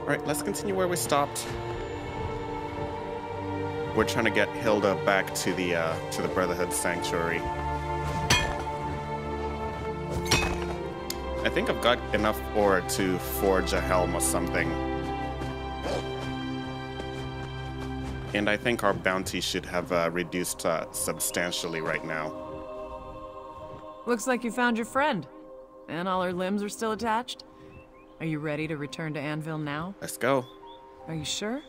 Alright, let's continue where we stopped. We're trying to get Hilda back to the Brotherhood Sanctuary. I think I've got enough ore to forge a helm or something. And I think our bounty should have reduced substantially right now. Looks like you found your friend. And all her limbs are still attached? Are you ready to return to Anvil now? Let's go. Are you sure?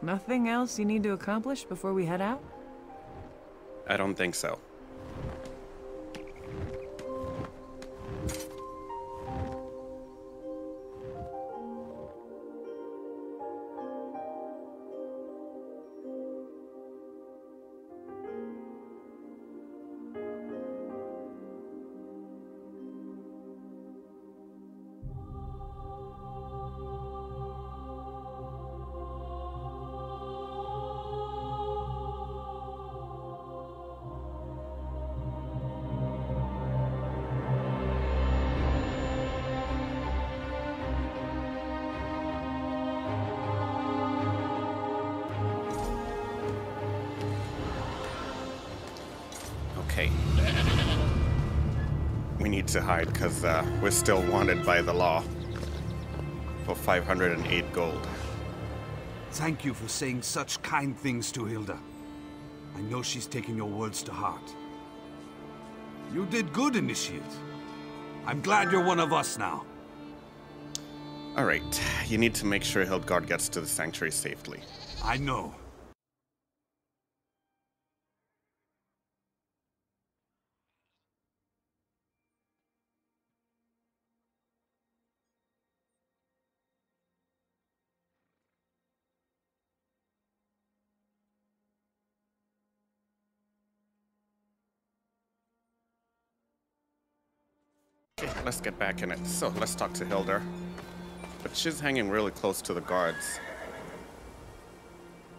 Nothing else you need to accomplish before we head out? I don't think so. We need to hide because we're still wanted by the law for 508 gold. Thank you for saying such kind things to Hilda. I know she's taken your words to heart. You did good, Initiate. I'm glad you're one of us now. Alright, you need to make sure Hildgard gets to the sanctuary safely. I know. Okay, let's get back in it. So, let's talk to Hilda. But she's hanging really close to the guards.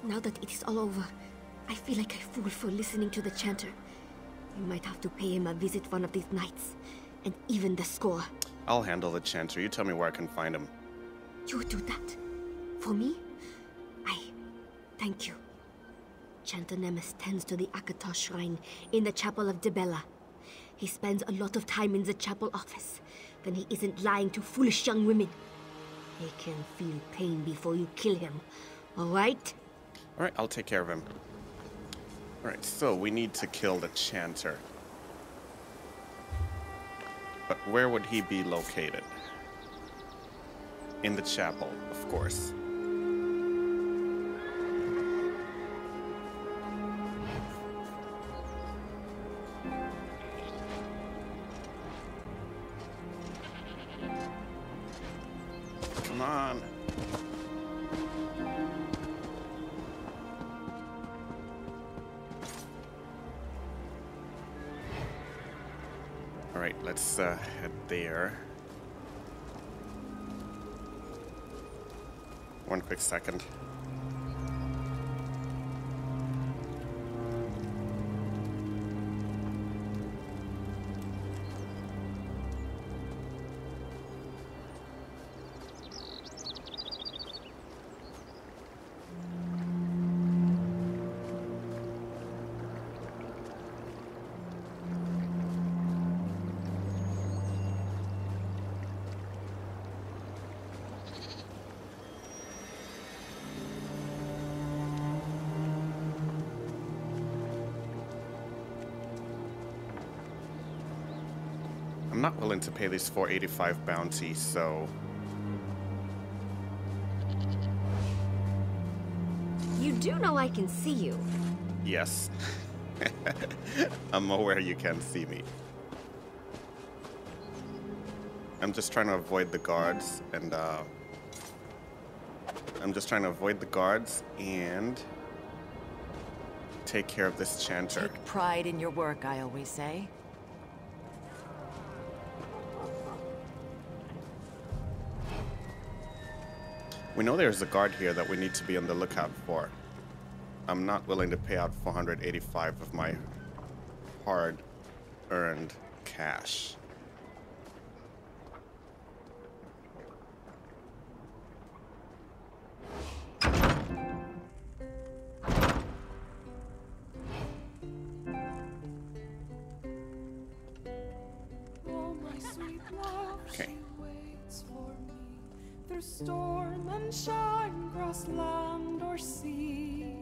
Now that it is all over, I feel like a fool for listening to the chanter. You might have to pay him a visit one of these nights, and even the score. I'll handle the chanter. You tell me where I can find him. You do that? For me? Thank you. Chanter Nemes tends to the Akatar shrine in the Chapel of Debella. He spends a lot of time in the chapel office. Then he isn't lying to foolish young women. He can feel pain before you kill him. Alright? Alright, I'll take care of him. Alright, so we need to kill the chanter. But where would he be located? In the chapel, of course. Come on. All right, let's head there. One quick second. I'm not willing to pay this 485 bounty, so... You do know I can see you. Yes. I'm aware you can see me. I'm just trying to avoid the guards, and take care of this chanter. Take pride in your work, I always say. We know there's a guard here that we need to be on the lookout for. I'm not willing to pay out 485 of my hard-earned cash. Okay. Through storm and shine, cross land or sea,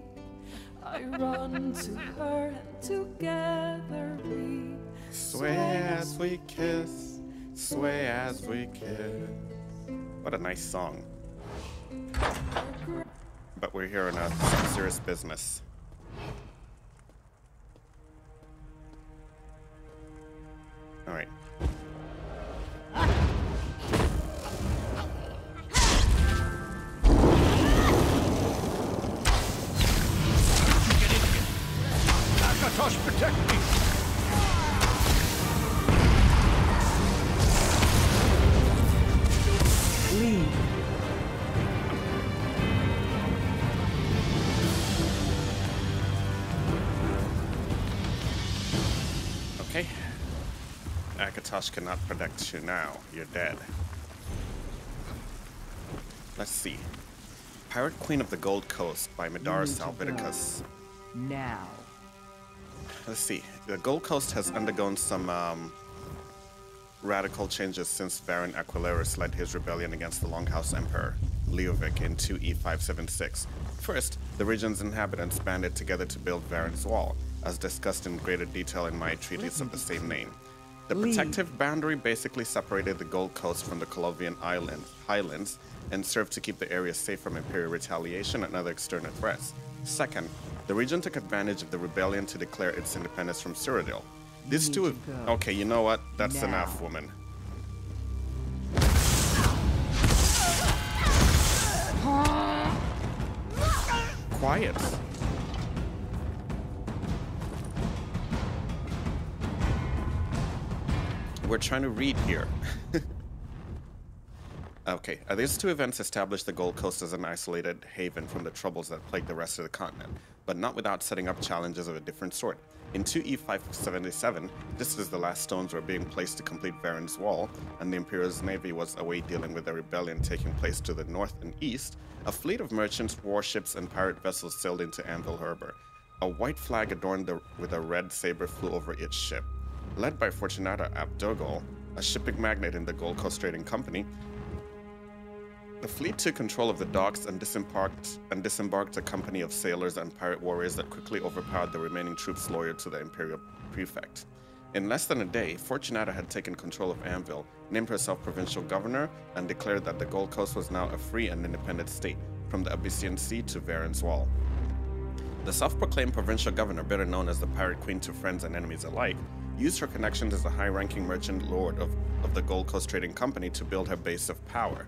I run to her and together we sway as we kiss, sway as we kiss. What a nice song. But we're here on some serious business. All right. Akatosh, protect me! Leave. Okay. Akatosh cannot protect you now. You're dead. Let's see. Pirate Queen of the Gold Coast by Midar Salviticus. Now. Let's see. The Gold Coast has undergone some radical changes since Baron Aquilarus led his rebellion against the Longhouse Emperor, Leovic, in 2E576. First, the region's inhabitants banded together to build Varen's Wall, as discussed in greater detail in my treatise of the same name. The protective boundary basically separated the Gold Coast from the Colovian Highlands and served to keep the area safe from Imperial retaliation and other external threats. Second, the region took advantage of the rebellion to declare its independence from Cyrodiil. These two... Okay, you know what? That's enough, woman. Quiet. We're trying to read here. Okay, these two events established the Gold Coast as an isolated haven from the troubles that plagued the rest of the continent, but not without setting up challenges of a different sort. In 2E577, just as the last stones were being placed to complete Varen's Wall, and the Imperial's navy was away dealing with a rebellion taking place to the north and east, a fleet of merchants, warships, and pirate vessels sailed into Anvil Harbor. A white flag adorned with a red saber flew over its ship. Led by Fortunata Abdogol, a shipping magnate in the Gold Coast Trading Company, the fleet took control of the docks and disembarked a company of sailors and pirate warriors that quickly overpowered the remaining troops loyal to the Imperial Prefect. In less than a day, Fortunata had taken control of Anvil, named herself provincial governor, and declared that the Gold Coast was now a free and independent state, from the Abyssian Sea to Varen's Wall. The self-proclaimed provincial governor, better known as the Pirate Queen to friends and enemies alike, used her connections as a high-ranking merchant lord of the Gold Coast Trading Company to build her base of power.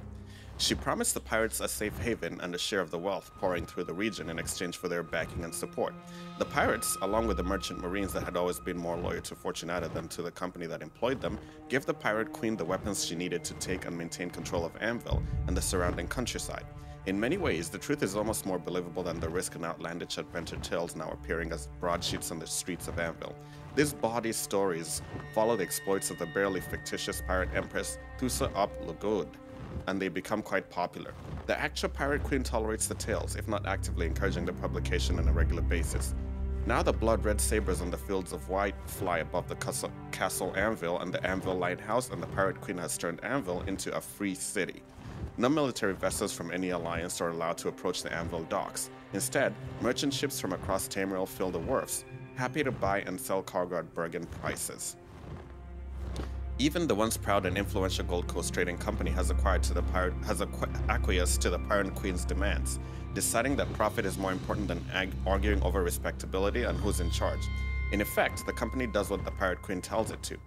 She promised the pirates a safe haven and a share of the wealth pouring through the region in exchange for their backing and support. The pirates, along with the merchant marines that had always been more loyal to Fortunata than to the company that employed them, gave the Pirate Queen the weapons she needed to take and maintain control of Anvil and the surrounding countryside. In many ways, the truth is almost more believable than the risk and outlandish adventure tales now appearing as broadsheets on the streets of Anvil. These bawdy stories follow the exploits of the barely fictitious pirate empress Thusa Ap Lugud, and they become quite popular. The actual Pirate Queen tolerates the tales, if not actively encouraging their publication on a regular basis. Now the blood-red sabers on the fields of white fly above the Castle Anvil and the Anvil Lighthouse, and the Pirate Queen has turned Anvil into a free city. No military vessels from any alliance are allowed to approach the Anvil docks. Instead, merchant ships from across Tamriel fill the wharfs, happy to buy and sell cargo at bargain prices. Even the once proud and influential Gold Coast Trading Company has acquiesced to the Pirate Queen's demands, deciding that profit is more important than arguing over respectability and who's in charge. In effect, the company does what the Pirate Queen tells it to.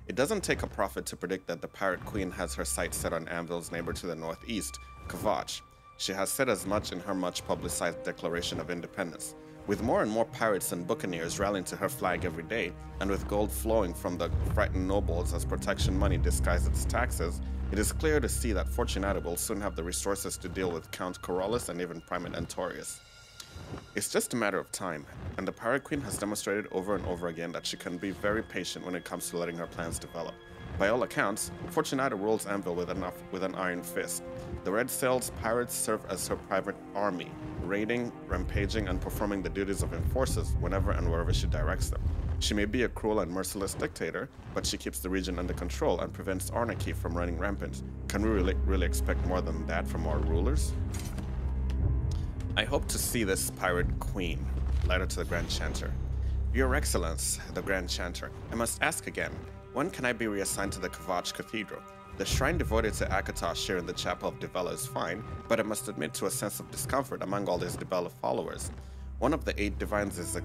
It doesn't take a prophet to predict that the Pirate Queen has her sights set on Anvil's neighbor to the northeast, Kavach. She has said as much in her much-publicized Declaration of Independence. With more and more pirates and buccaneers rallying to her flag every day, and with gold flowing from the frightened nobles as protection money disguised as taxes, it is clear to see that Fortunata will soon have the resources to deal with Count Corollas and even Primate Antorius. It's just a matter of time, and the Pirate Queen has demonstrated over and over again that she can be very patient when it comes to letting her plans develop. By all accounts, Fortunata rules Anvil with an iron fist. The Red Sails pirates serve as her private army, raiding, rampaging, and performing the duties of enforcers whenever and wherever she directs them. She may be a cruel and merciless dictator, but she keeps the region under control and prevents anarchy from running rampant. Can we really expect more than that from our rulers? I hope to see this pirate queen. Letter to the Grand Chanter. Your Excellence, the Grand Chanter, I must ask again, when can I be reassigned to the Kvatch Cathedral? The shrine devoted to Akatosh here in the Chapel of Dibella is fine, but I must admit to a sense of discomfort among all these Dibella followers. One of the 8 divines is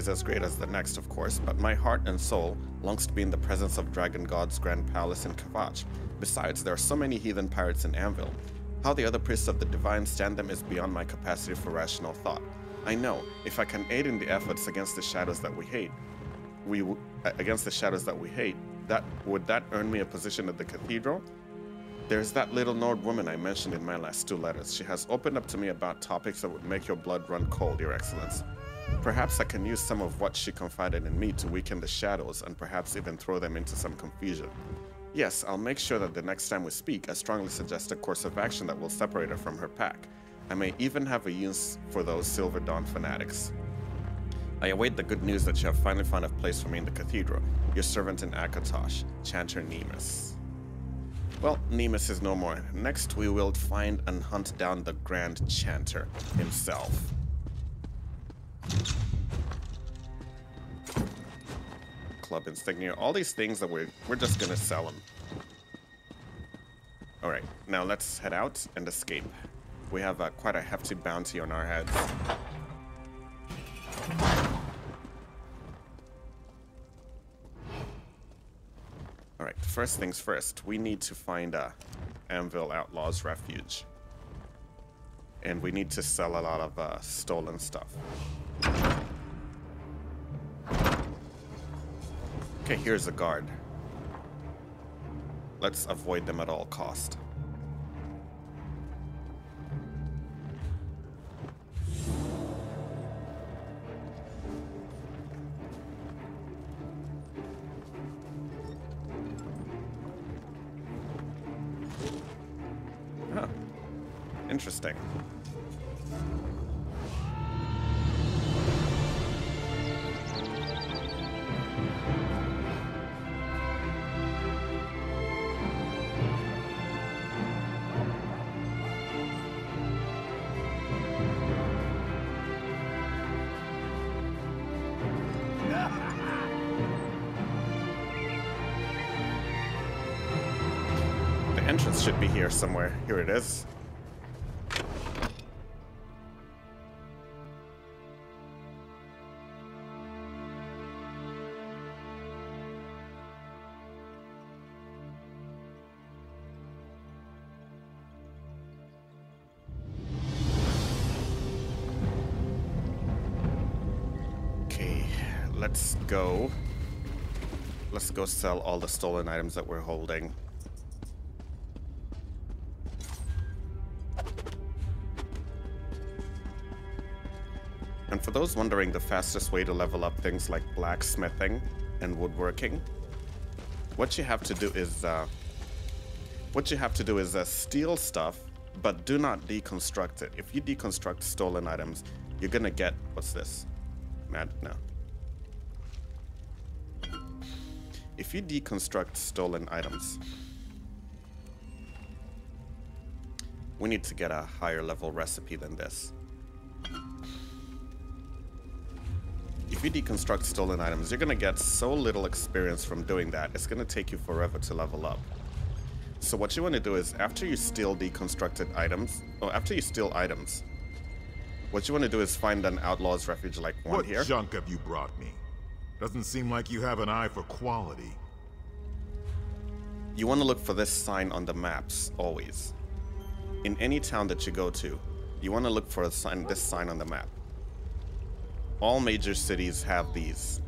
as great as the next, of course, but my heart and soul longs to be in the presence of Dragon God's Grand Palace in Kvatch. Besides, there are so many heathen pirates in Anvil. How the other priests of the divine stand them is beyond my capacity for rational thought. I know, if I can aid in the efforts against the shadows that we hate, would that earn me a position at the cathedral? There's that little Nord woman I mentioned in my last 2 letters. She has opened up to me about topics that would make your blood run cold, Your Excellence. Perhaps I can use some of what she confided in me to weaken the shadows and perhaps even throw them into some confusion. Yes, I'll make sure that the next time we speak, I strongly suggest a course of action that will separate her from her pack. I may even have a use for those Silver Dawn fanatics. I await the good news that you have finally found a place for me in the cathedral. Your servant in Akatosh, Chanter Nemus. Well, Nemus is no more. Next, we will find and hunt down the Grand Chanter himself. Club insignia, all these things that we're just gonna sell them. All right, now let's head out and escape. We have quite a hefty bounty on our heads. Alright, first things first, we need to find Anvil Outlaws Refuge. And we need to sell a lot of stolen stuff. Okay, here's a guard. Let's avoid them at all cost. Interesting. The entrance should be here somewhere. Here it is. Let's go sell all the stolen items that we're holding. And for those wondering the fastest way to level up things like blacksmithing and woodworking, what you have to do is steal stuff, but do not deconstruct it. If you deconstruct stolen items, you're gonna get, what's this? No. If you deconstruct stolen items, we need to get a higher level recipe than this. If you deconstruct stolen items, you're gonna get so little experience from doing that, it's gonna take you forever to level up. So what you wanna do is, after you steal items, what you wanna do is find an Outlaw's Refuge like one here. What junk have you brought me? Doesn't seem like you have an eye for quality. You want to look for this sign on the maps, always. In any town that you go to, you want to look for this sign on the map. All major cities have these.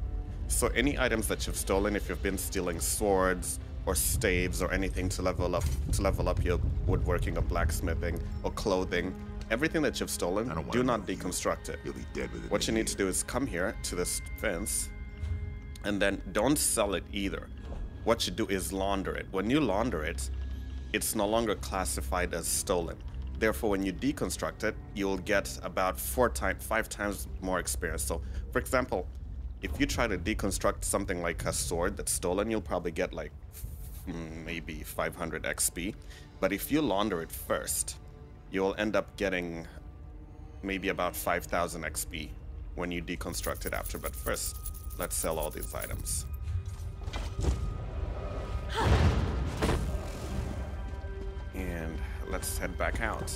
So any items that you've stolen, if you've been stealing swords or staves or anything to level up your woodworking or blacksmithing or clothing, everything that you've stolen, do not deconstruct it. You'll be dead with it. What you need to do is come here to this fence, and then don't sell it either. What you do is launder it. When you launder it, it's no longer classified as stolen. Therefore, when you deconstruct it, you'll get about 5 times more experience. So, for example, If you try to deconstruct something like a sword that's stolen, you'll probably get like maybe 500 XP. But if you launder it first, you'll end up getting maybe about 5,000 XP when you deconstruct it after. But first, let's sell all these items. And let's head back out.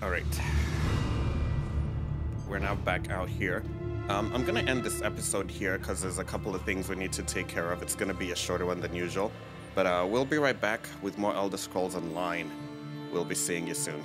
All right, we're now back out here. I'm gonna end this episode here because there's a couple of things we need to take care of. It's gonna be a shorter one than usual, but we'll be right back with more Elder Scrolls Online. We'll be seeing you soon.